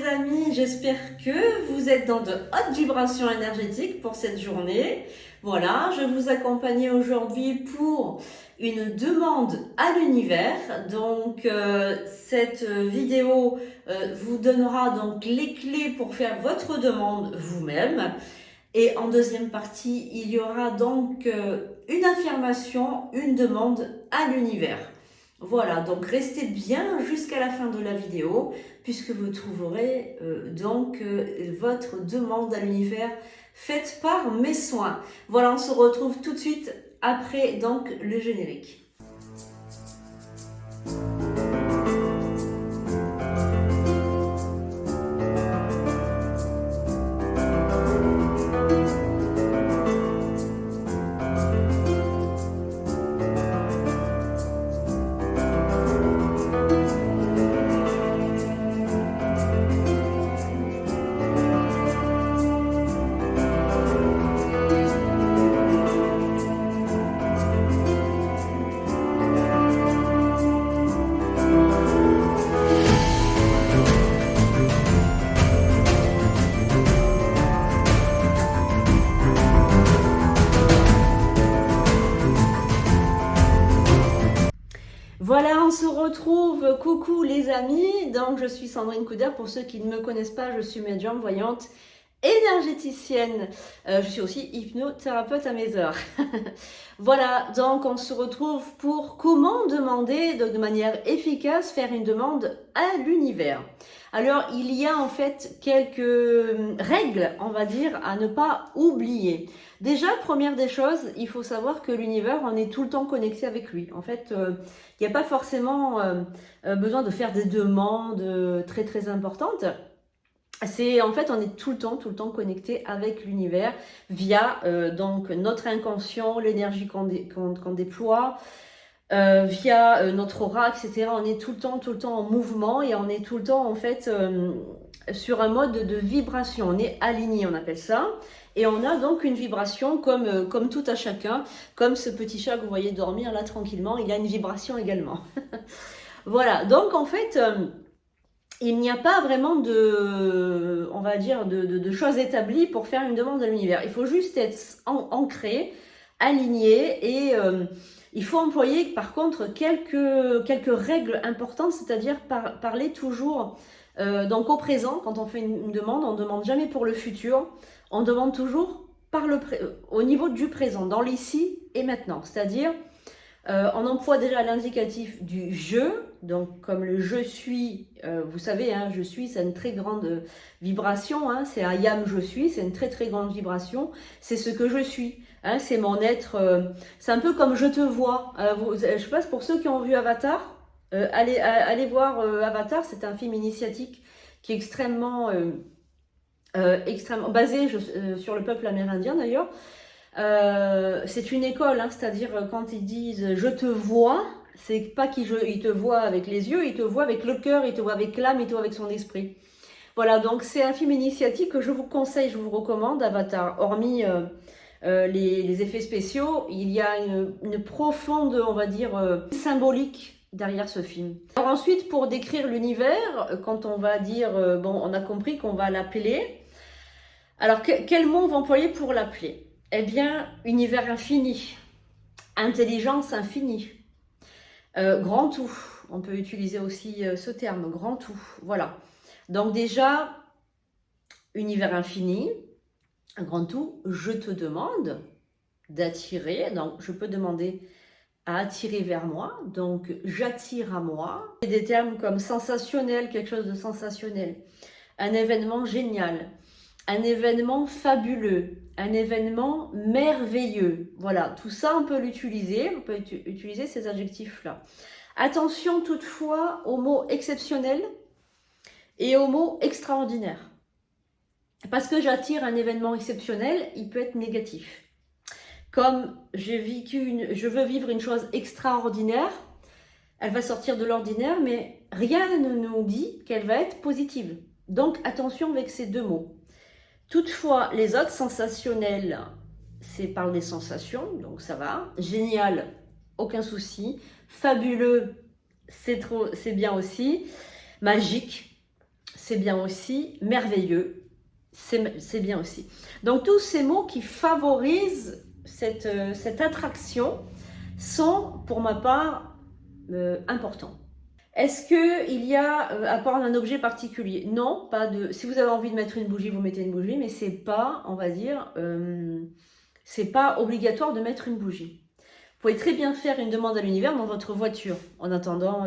amis, j'espère que vous êtes dans de hautes vibrations énergétiques pour cette journée. Voilà, je vais vous accompagner aujourd'hui pour une demande à l'univers. Donc cette vidéo vous donnera donc les clés pour faire votre demande vous-même. Et en deuxième partie, il y aura donc une affirmation, une demande à l'univers. Voilà, donc restez bien jusqu'à la fin de la vidéo, puisque vous trouverez votre demande à l'univers faite par mes soins. Voilà, on se retrouve tout de suite après donc le générique. Voilà, on se retrouve. Coucou les amis, donc je suis Sandrine Couder. Pour ceux qui ne me connaissent pas, je suis médium, voyante, énergéticienne. Je suis aussi hypnothérapeute à mes heures. Voilà, donc on se retrouve pour comment demander de manière efficace, faire une demande à l'univers. Alors, il y a en fait quelques règles, on va dire, à ne pas oublier. Déjà, première des choses, il faut savoir que l'univers, on est tout le temps connecté avec lui. En fait, il n'y a pas forcément besoin de faire des demandes très très importantes. C'est en fait on est tout le temps connecté avec l'univers via donc notre inconscient, l'énergie qu'on déploie, via notre aura, etc. On est tout le temps en mouvement et on est tout le temps en fait sur un mode de vibration. On est aligné, on appelle ça. Et on a donc une vibration comme tout à chacun, comme ce petit chat que vous voyez dormir là tranquillement, il a une vibration également. Voilà, donc en fait, il n'y a pas vraiment on va dire, de choses établies pour faire une demande à l'univers. Il faut juste être ancré, aligné et il faut employer par contre quelques règles importantes, c'est-à-dire parler toujours donc au présent. Quand on fait une demande, on ne demande jamais pour le futur, on demande toujours au niveau du présent, dans l'ici et maintenant. C'est-à-dire, on emploie déjà l'indicatif du je, donc comme le je suis, vous savez, hein, je suis, c'est une très grande vibration, hein, c'est un yam je suis, c'est une très très grande vibration, c'est ce que je suis, hein, c'est mon être, c'est un peu comme je te vois. Je sais pas, pour ceux qui ont vu Avatar, allez voir Avatar, c'est un film initiatique qui est extrêmement basé sur le peuple amérindien d'ailleurs. C'est une école, hein, c'est-à-dire quand ils disent je te vois, c'est pas qu'ils te voient avec les yeux, ils te voient avec le cœur, ils te voient avec l'âme, ils te voient avec son esprit. Voilà, donc c'est un film initiatique que je vous conseille, je vous recommande, Avatar. Hormis les effets spéciaux, il y a une profonde, on va dire, symbolique derrière ce film. Alors ensuite, pour décrire l'univers, quand on va dire, bon, on a compris qu'on va l'appeler. Alors, quel mot on va employer pour l'appeler? Eh bien, univers infini, intelligence infinie, grand tout. On peut utiliser aussi ce terme, grand tout. Voilà. Donc déjà, univers infini, grand tout, je te demande d'attirer. Donc, je peux demander à attirer vers moi. Donc, j'attire à moi. Des termes comme sensationnel, quelque chose de sensationnel. Un événement génial. Un événement fabuleux, un événement merveilleux. Voilà, tout ça, on peut l'utiliser, on peut utiliser ces adjectifs-là. Attention toutefois aux mots exceptionnels et aux mots extraordinaires. Parce que j'attire un événement exceptionnel, il peut être négatif. Comme je veux vivre une chose extraordinaire, elle va sortir de l'ordinaire, mais rien ne nous dit qu'elle va être positive. Donc attention avec ces deux mots. Toutefois, les autres sensationnels, c'est par des sensations, donc ça va. Génial, aucun souci. Fabuleux, c'est bien aussi. Magique, c'est bien aussi. Merveilleux, c'est bien aussi. Donc tous ces mots qui favorisent cette attraction sont, pour ma part, importants. Est-ce qu'il y a à part un objet particulier? Non, pas de. Si vous avez envie de mettre une bougie, vous mettez une bougie, mais c'est pas, on va dire, c'est pas obligatoire de mettre une bougie. Vous pouvez très bien faire une demande à l'univers dans votre voiture, en attendant,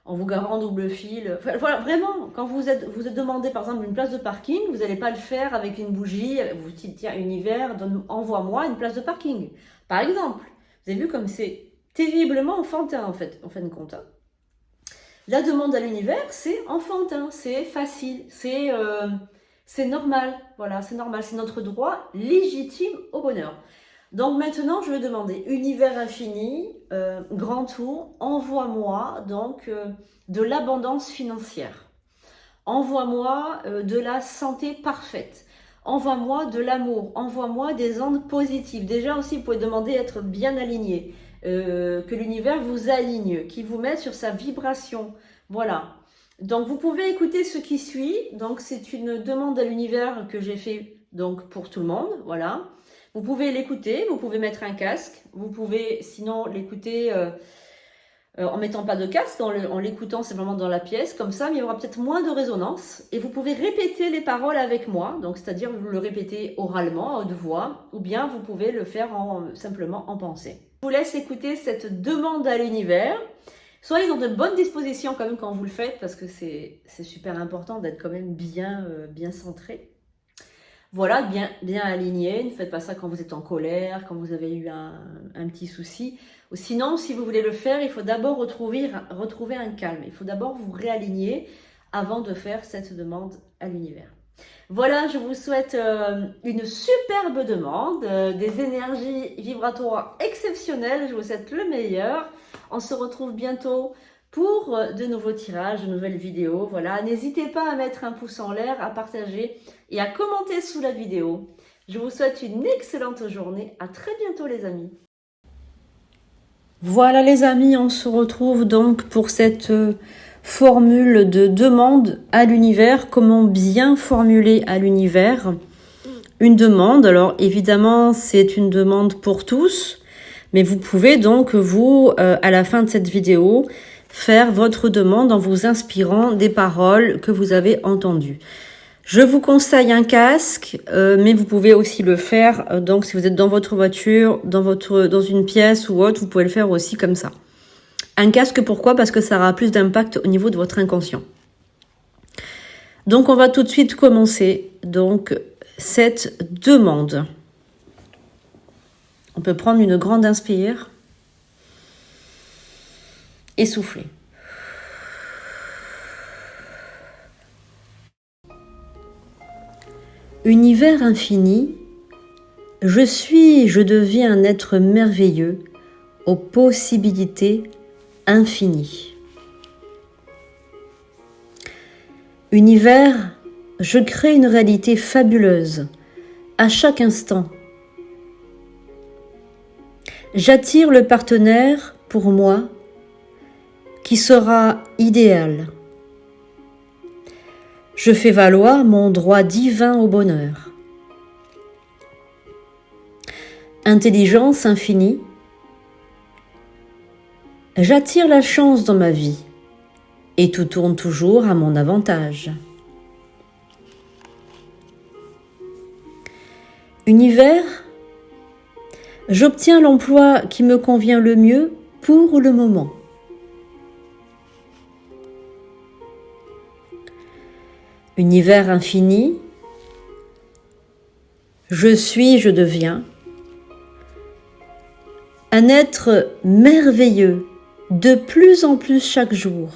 en vous garant en double fil. Enfin, voilà, vraiment, quand vous êtes demandé par exemple une place de parking, vous n'allez pas le faire avec une bougie, vous dites tiens, univers, envoie-moi une place de parking. Par exemple, vous avez vu comme c'est terriblement enfantin en fait, en fin de compte. Hein. La demande à l'univers, c'est enfantin, c'est facile, c'est normal. Voilà, c'est normal, c'est notre droit légitime au bonheur. Donc maintenant, je vais demander univers infini, grand tour, envoie-moi donc de l'abondance financière. Envoie-moi de la santé parfaite. Envoie-moi de l'amour. Envoie-moi des ondes positives. Déjà aussi, vous pouvez demander d'être bien aligné. Que l'univers vous aligne, qu'il vous mette sur sa vibration. Voilà. Donc vous pouvez écouter ce qui suit. Donc c'est une demande à l'univers que j'ai fait donc pour tout le monde. Voilà. Vous pouvez l'écouter, vous pouvez mettre un casque. Vous pouvez sinon l'écouter en mettant pas de casque, en l'écoutant simplement dans la pièce, comme ça, mais il y aura peut-être moins de résonance. Et vous pouvez répéter les paroles avec moi, donc c'est-à-dire vous le répétez oralement, à haute voix, ou bien vous pouvez le faire simplement en pensée. Je vous laisse écouter cette demande à l'univers. Soyez dans de bonnes dispositions quand même quand vous le faites, parce que c'est super important d'être quand même bien centré. Voilà, bien aligné. Ne faites pas ça quand vous êtes en colère, quand vous avez eu un petit souci. Sinon, si vous voulez le faire, il faut d'abord retrouver un calme. Il faut d'abord vous réaligner avant de faire cette demande à l'univers. Voilà, je vous souhaite une superbe demande, des énergies vibratoires exceptionnelles. Je vous souhaite le meilleur. On se retrouve bientôt pour de nouveaux tirages, de nouvelles vidéos. Voilà, n'hésitez pas à mettre un pouce en l'air, à partager et à commenter sous la vidéo. Je vous souhaite une excellente journée. À très bientôt les amis. Voilà les amis, on se retrouve donc pour cette formule de demande à l'univers. Comment bien formuler à l'univers une demande? Alors évidemment, c'est une demande pour tous, mais vous pouvez donc vous, à la fin de cette vidéo, faire votre demande en vous inspirant des paroles que vous avez entendues. Je vous conseille un casque, mais vous pouvez aussi le faire. Donc, si vous êtes dans votre voiture, dans une pièce ou autre, vous pouvez le faire aussi comme ça. Un casque, pourquoi? Parce que ça aura plus d'impact au niveau de votre inconscient. Donc, on va tout de suite commencer donc cette demande. On peut prendre une grande inspire et souffler. Univers infini, je deviens un être merveilleux aux possibilités infinies. Univers, je crée une réalité fabuleuse à chaque instant. J'attire le partenaire pour moi qui sera idéal. Je fais valoir mon droit divin au bonheur. Intelligence infinie, j'attire la chance dans ma vie et tout tourne toujours à mon avantage. Univers, j'obtiens l'emploi qui me convient le mieux pour le moment. Univers infini, je deviens un être merveilleux de plus en plus chaque jour.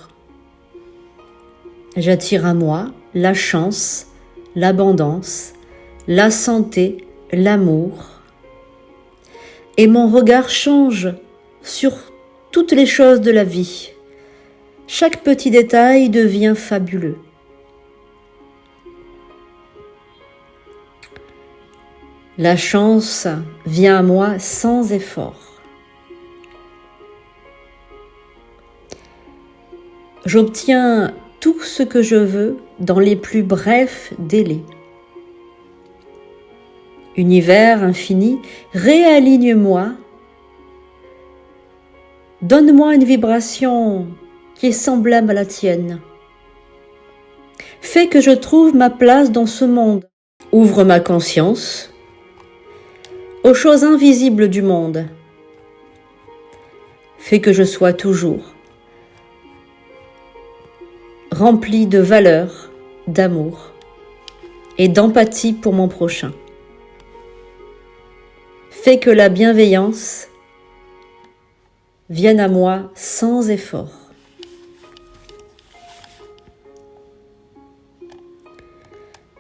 J'attire à moi la chance, l'abondance, la santé, l'amour. Et mon regard change sur toutes les choses de la vie. Chaque petit détail devient fabuleux. La chance vient à moi sans effort. J'obtiens tout ce que je veux dans les plus brefs délais. Univers infini, réaligne-moi. Donne-moi une vibration qui est semblable à la tienne. Fais que je trouve ma place dans ce monde. Ouvre ma conscience aux choses invisibles du monde. Fais que je sois toujours rempli de valeur, d'amour et d'empathie pour mon prochain. Fais que la bienveillance vienne à moi sans effort.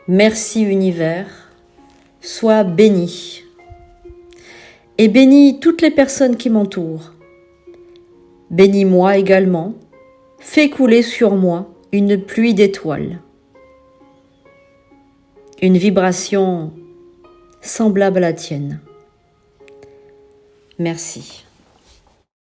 Merci univers, sois béni. Et bénis toutes les personnes qui m'entourent. Bénis-moi également, fais couler sur moi une pluie d'étoiles. Une vibration semblable à la tienne. Merci.